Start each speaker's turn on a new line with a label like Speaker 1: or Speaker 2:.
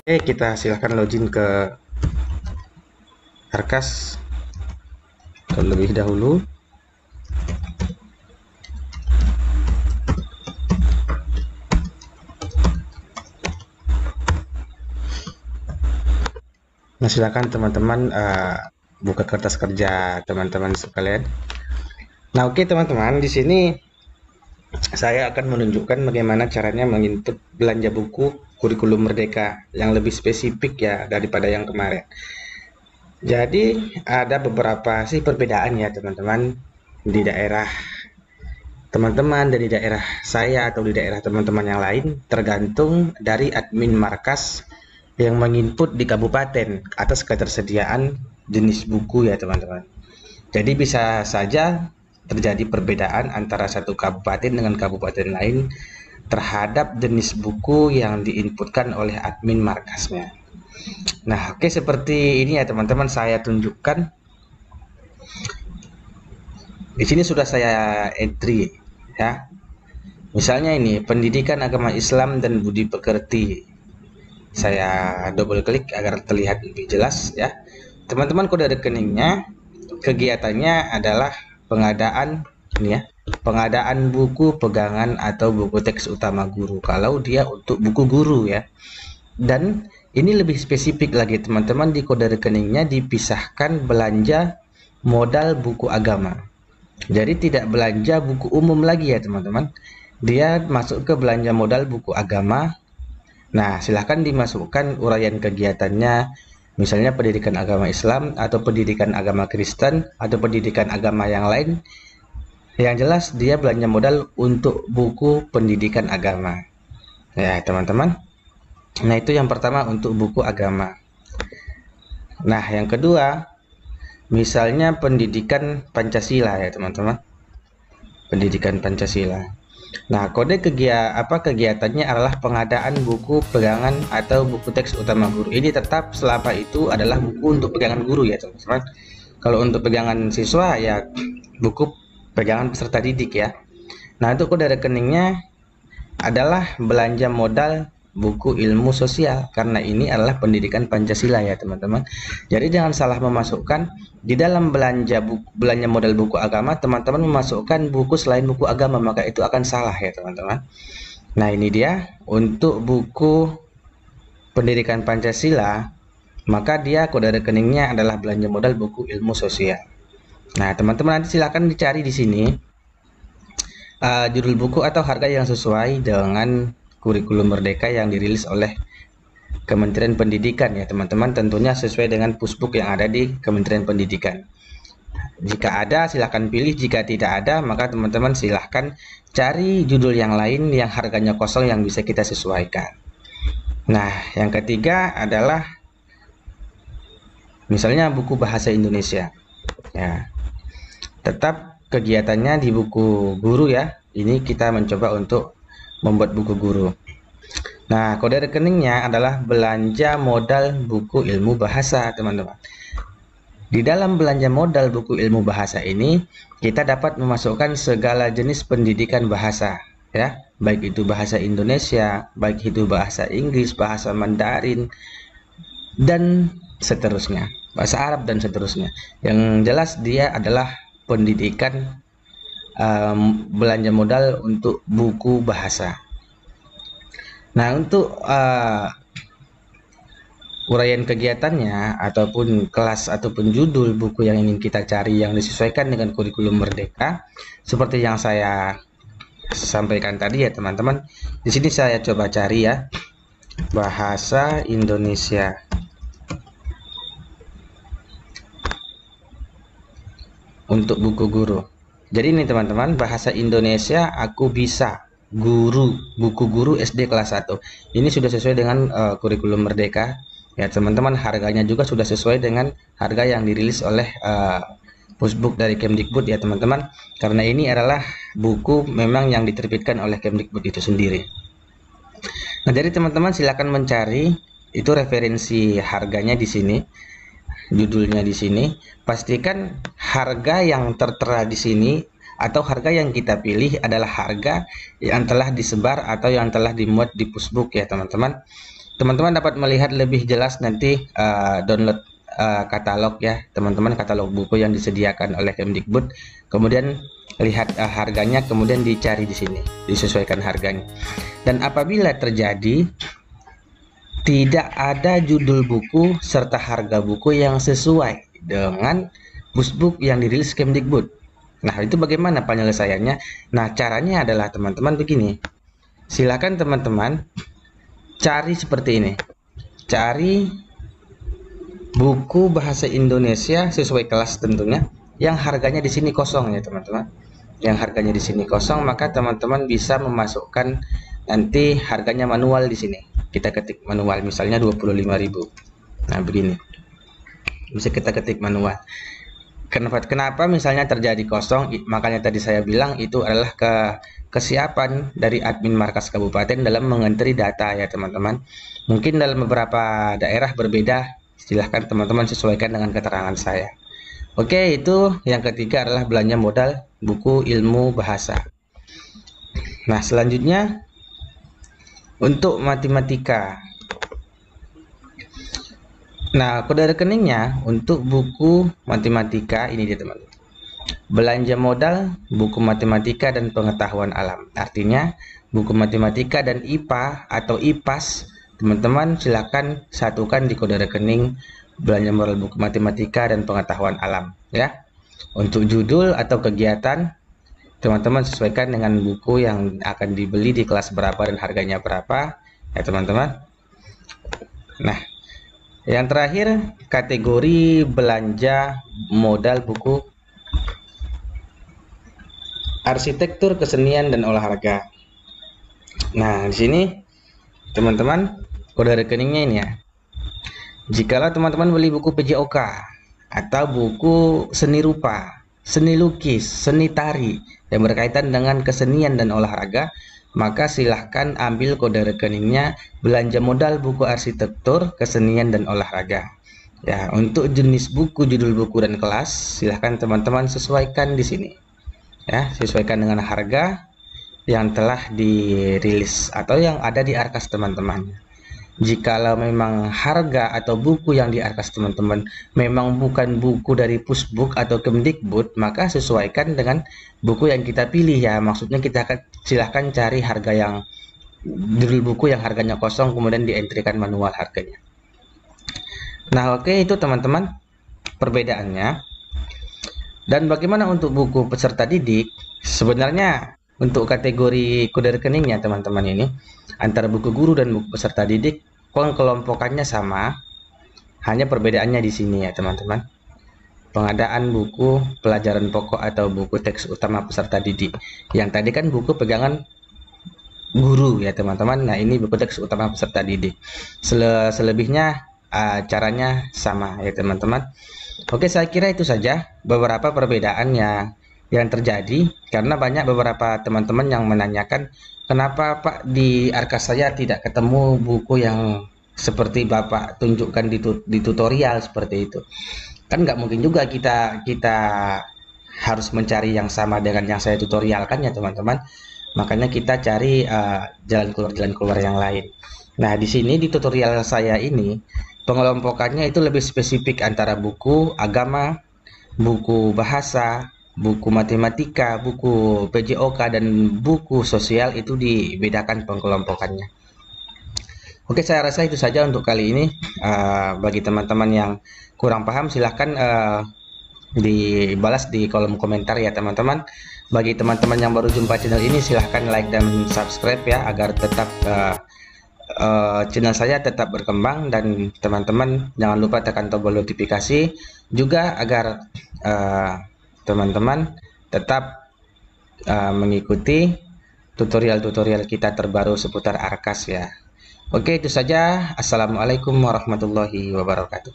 Speaker 1: Oke, kita silahkan login ke Arkas terlebih dahulu. Nah, silakan teman-teman buka kertas kerja teman-teman sekalian. Nah, oke teman-teman, di sini saya akan menunjukkan bagaimana caranya menginput belanja buku kurikulum Merdeka yang lebih spesifik ya daripada yang kemarin. Jadi ada beberapa sih perbedaan ya teman-teman di daerah teman-teman dari daerah saya atau di daerah teman-teman yang lain, tergantung dari admin markas yang menginput di kabupaten atas ketersediaan jenis buku ya teman-teman. Jadi bisa saja terjadi perbedaan antara satu kabupaten dengan kabupaten lain terhadap jenis buku yang diinputkan oleh admin markasnya. Nah, oke, seperti ini ya teman-teman, saya tunjukkan. Di sini sudah saya entry ya. Misalnya ini pendidikan agama Islam dan budi pekerti. Saya double klik agar terlihat lebih jelas ya. Teman-teman, kode rekeningnya kegiatannya adalah pengadaan ini ya, pengadaan buku pegangan atau buku teks utama guru kalau dia untuk buku guru ya. Dan ini lebih spesifik lagi teman-teman, di kode rekeningnya dipisahkan belanja modal buku agama. Jadi tidak belanja buku umum lagi ya teman-teman. Dia masuk ke belanja modal buku agama. Nah, silahkan dimasukkan uraian kegiatannya, misalnya pendidikan agama Islam atau pendidikan agama Kristen atau pendidikan agama yang lain. Yang jelas dia belanja modal untuk buku pendidikan agama. Ya, teman-teman. Nah, itu yang pertama untuk buku agama. Nah, yang kedua, misalnya pendidikan Pancasila ya, teman-teman. Pendidikan Pancasila. Nah, kode kegiatannya adalah pengadaan buku pegangan atau buku teks utama guru. Ini tetap selama itu adalah buku untuk pegangan guru ya, teman-teman. Kalau untuk pegangan siswa ya buku pegangan peserta didik ya. Nah, untuk kode rekeningnya adalah belanja modal buku ilmu sosial karena ini adalah pendidikan Pancasila ya, teman-teman. Jadi jangan salah memasukkan di dalam belanja modal buku agama, teman-teman memasukkan buku selain buku agama, maka itu akan salah ya, teman-teman. Nah, ini dia untuk buku pendidikan Pancasila, maka dia kode rekeningnya adalah belanja modal buku ilmu sosial. Nah, teman-teman nanti silakan dicari di sini judul buku atau harga yang sesuai dengan kurikulum Merdeka yang dirilis oleh Kementerian Pendidikan ya teman-teman, tentunya sesuai dengan pusbuk yang ada di Kementerian Pendidikan. Jika ada silahkan pilih, jika tidak ada maka teman-teman silahkan cari judul yang lain yang harganya kosong yang bisa kita sesuaikan. Nah, yang ketiga adalah misalnya buku bahasa Indonesia ya, tetap kegiatannya di buku guru ya. Ini kita mencoba untuk membuat buku guru. Nah, kode rekeningnya adalah belanja modal buku ilmu bahasa, teman-teman. Di dalam belanja modal buku ilmu bahasa ini, kita dapat memasukkan segala jenis pendidikan bahasa, ya, baik itu bahasa Indonesia, baik itu bahasa Inggris, bahasa Mandarin, dan seterusnya, bahasa Arab dan seterusnya. Yang jelas dia adalah pendidikan belanja modal untuk buku bahasa. Nah, untuk uraian kegiatannya ataupun kelas ataupun judul buku yang ingin kita cari yang disesuaikan dengan kurikulum Merdeka, seperti yang saya sampaikan tadi ya teman-teman. Di sini saya coba cari ya, bahasa Indonesia. Untuk buku guru. Jadi ini teman-teman, bahasa Indonesia aku bisa guru, buku guru SD kelas 1. Ini sudah sesuai dengan kurikulum Merdeka ya teman-teman. Harganya juga sudah sesuai dengan harga yang dirilis oleh pusbuk dari Kemdikbud ya teman-teman, karena ini adalah buku memang yang diterbitkan oleh Kemdikbud itu sendiri. Nah, jadi teman-teman silakan mencari itu referensi harganya di sini, judulnya di sini. Pastikan harga yang tertera di sini atau harga yang kita pilih adalah harga yang telah disebar atau yang telah dimuat di pusbuk ya teman-teman. teman-teman dapat melihat lebih jelas nanti download katalog ya teman-teman, katalog buku yang disediakan oleh Kemdikbud, kemudian lihat harganya, kemudian dicari di sini, disesuaikan harganya. Dan apabila terjadi tidak ada judul buku serta harga buku yang sesuai dengan busbook yang dirilis Kemdikbud, nah itu bagaimana penyelesaiannya? Nah caranya adalah teman-teman begini, silakan teman-teman cari seperti ini, cari buku bahasa Indonesia sesuai kelas tentunya, yang harganya di sini kosong ya teman-teman, yang harganya di sini kosong, maka teman-teman bisa memasukkan nanti harganya manual di sini. Kita ketik manual misalnya 25.000. Nah, begini. Bisa kita ketik manual. Kenapa misalnya terjadi kosong? Makanya tadi saya bilang itu adalah kesiapan dari admin markas kabupaten dalam mengentri data ya teman-teman. Mungkin dalam beberapa daerah berbeda, silahkan teman-teman sesuaikan dengan keterangan saya. Oke, itu yang ketiga adalah belanja modal buku ilmu bahasa. Nah, selanjutnya untuk matematika. Nah, kode rekeningnya untuk buku matematika ini dia teman-teman. Belanja modal buku matematika dan pengetahuan alam. Artinya buku matematika dan IPA atau IPAS, teman-teman silakan satukan di kode rekening belanja modal buku matematika dan pengetahuan alam ya. Untuk judul atau kegiatan, teman-teman sesuaikan dengan buku yang akan dibeli di kelas berapa dan harganya berapa ya teman-teman. Nah, yang terakhir kategori belanja modal buku arsitektur, kesenian dan olahraga. Nah, di sini teman-teman kode rekeningnya ini ya. Jikalau teman-teman beli buku PJOK atau buku seni rupa, seni lukis, seni tari yang berkaitan dengan kesenian dan olahraga, maka silahkan ambil kode rekeningnya belanja modal buku arsitektur, kesenian dan olahraga. Ya, untuk jenis buku, judul buku dan kelas, silahkan teman-teman sesuaikan di sini. Ya, sesuaikan dengan harga yang telah dirilis atau yang ada di Arkas teman-teman. Jikalau memang harga atau buku yang di Arkas teman-teman memang bukan buku dari Pusbuk atau Kemdikbud, maka sesuaikan dengan buku yang kita pilih ya. Maksudnya kita akan silahkan cari harga yang judul buku yang harganya kosong, kemudian dientrikan manual harganya. Nah, oke, itu teman-teman perbedaannya. Dan bagaimana untuk buku peserta didik? Sebenarnya untuk kategori kode rekeningnya teman-teman ini antara buku guru dan buku peserta didik pengelompokannya sama, hanya perbedaannya di sini ya teman-teman. Pengadaan buku pelajaran pokok atau buku teks utama peserta didik. Yang tadi kan buku pegangan guru ya teman-teman. Nah, ini buku teks utama peserta didik. Selebihnya caranya sama ya teman-teman. Oke, saya kira itu saja beberapa perbedaan yang terjadi, karena banyak beberapa teman-teman yang menanyakan kenapa Pak di Arkas saya tidak ketemu buku yang seperti Bapak tunjukkan di tutorial seperti itu. Kan nggak mungkin juga kita harus mencari yang sama dengan yang saya tutorialkan ya teman-teman. Makanya kita cari jalan keluar yang lain. Nah, di sini di tutorial saya ini pengelompokannya itu lebih spesifik antara buku agama, buku bahasa, buku matematika, buku PJOK dan buku sosial, itu dibedakan pengelompokannya. Oke, saya rasa itu saja untuk kali ini. Bagi teman-teman yang kurang paham silahkan dibalas di kolom komentar ya teman-teman. Bagi teman-teman yang baru jumpa channel ini silahkan like dan subscribe ya, agar tetap channel saya tetap berkembang, dan teman-teman jangan lupa tekan tombol notifikasi juga agar teman-teman tetap mengikuti tutorial-tutorial kita terbaru seputar Arkas ya. Oke, itu saja. Assalamualaikum warahmatullahi wabarakatuh.